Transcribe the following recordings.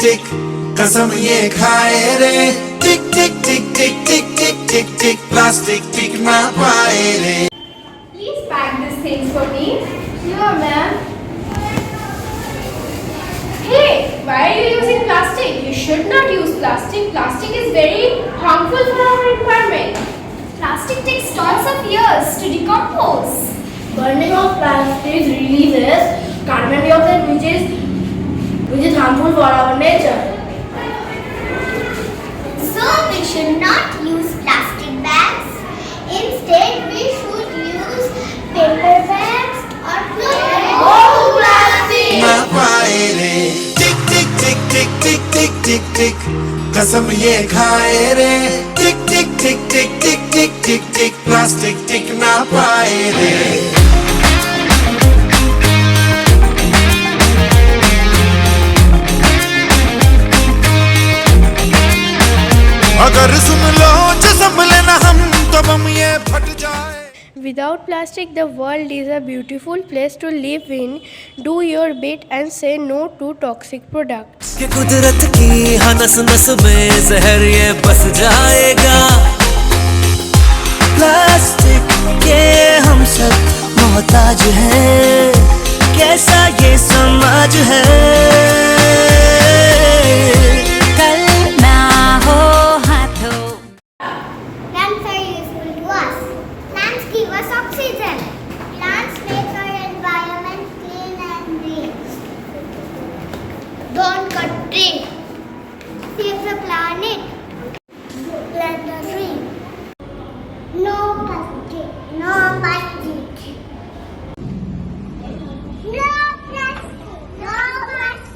टिक कसम ये खाए रे टिक टिक टिक टिक टिक टिक टिक टिक प्लास्टिक टिक ना पाए रे. Please pack these things for me. Sure, ma'am. Hey, why are you using plastic? You should not use plastic. Plastic is very harmful for our environment. Plastic takes tons of years to decompose. Burning of plastic releases carbon dioxide, which is harmful for our nature. So we should not use plastic bags. Instead, we should use paper bags or cloth. Oh, plastic! ना पाए रे टिक टिक टिक टिक टिक टिक टिक टिक कसम ये खाए रे टिक टिक टिक टिक टिक टिक टिक टिक प्लास्टिक टिक ना पाए रे. अगर सुन लो जो संभले ना हम तो बम ये फट जाए. Without plastic, the world is a beautiful place to live in. Do your bit and say no to toxic products. कि कुदरत की हर नस नस में जहर ये बस जाएगा. प्लास्टिक के हम सब मोहताज हैं. कैसा ये समाज है. कल ना हो हाथों. Plants are useful to us. Plants give us oxygen. Plants make our environment clean and green. Don't cut tree. Save the planet. Plant a tree. No plastic. No plastic. No plastic. No plastic.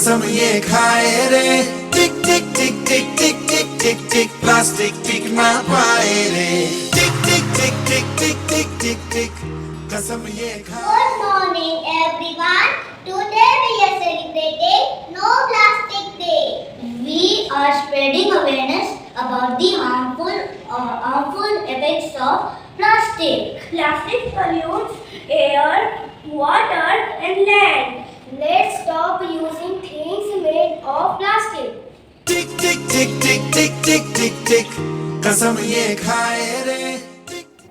कसम ये खाए रे टिक टिक टिक टिक टिक टिक टिक टिक प्लास्टिक टिक ना पाए रे टिक टिक टिक टिक टिक टिक टिक टिक कसम ये खाए Good morning, everyone. Today we are celebrating No Plastic Day. We are spreading awareness about the harmful effects of plastic. Plastic pollutes air, water, and land. Let's stop using things made of plastic. टिक टिक टिक टिक टिक टिक टिक टिक कसम ये खाए रे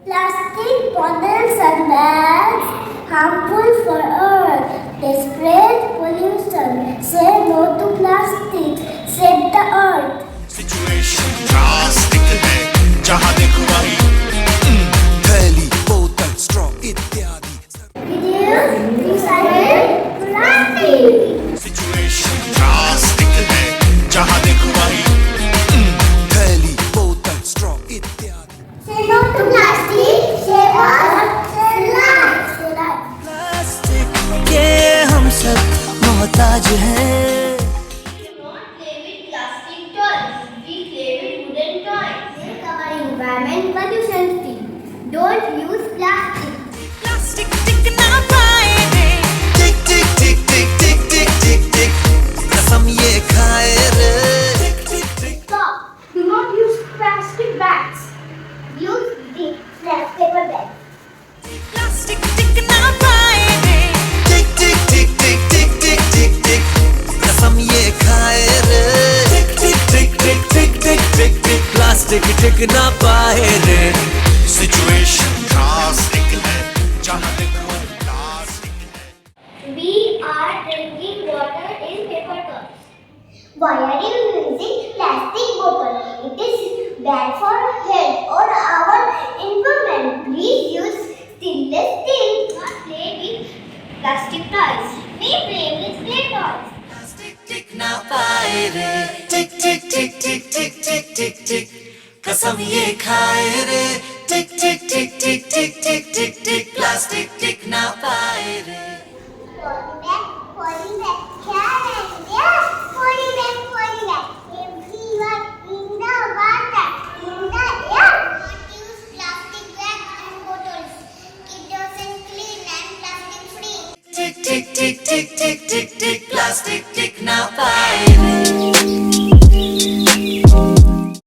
Plastic bottles and bags harmful for earth. They spread pollution. Say no to plastic. Save the earth. Situation plastic है जहाँ देखो वहीं थैली बोतल स्ट्रॉ इत्यादि Reduce, recycle plastic. Situation plastic है जहाँ देखो वहीं थैली बोतल स्ट्रॉ इत्यादि Say no to plastic. Save earth. Save life. Save life. Plastic के हम सब मोहताज हैं We do not play with plastic toys. We play with wooden toys. Make our environment pollution free. Don't use plastic. Plastic टिक ना पाए रे टिक टिक टिक टिक टिक टिक टिक टिक कसम ये खाए रे Stop. Do not use plastic bags. Use the paper bag. Plastic टिक ना पाए रे टिक टिक टिक टिक टिक टिक टिक टिक कसम ये खाए रे टिक टिक टिक टिक टिक टिक टिक टिक प्लास्टिक टिक ना पाए रे सिचुएशन प्लास्टिक है जहाँ देखो वहीं प्लास्टिक है We are drinking water in paper cups. Why are you using plastic bottle? It is bad for health or our environment. Please use stainless steel. Not play with plastic toys. We play with clay toys. टिक ना पाए रे टिक टिक टिक टिक टिक टिक टिक टिक कसम ये खाए रे टिक टिक टिक टिक टिक टिक टिक टिक प्लास्टिक टिक ना पाए रे Falling back. Yeah, falling back. Everyone in the water, in the air. Not use plastic bags and bottles. Keep yourself clean and plastic free. टिक टिक टिक टिक टिक टिक टिक प्लास्टिक टिक ना पाए रे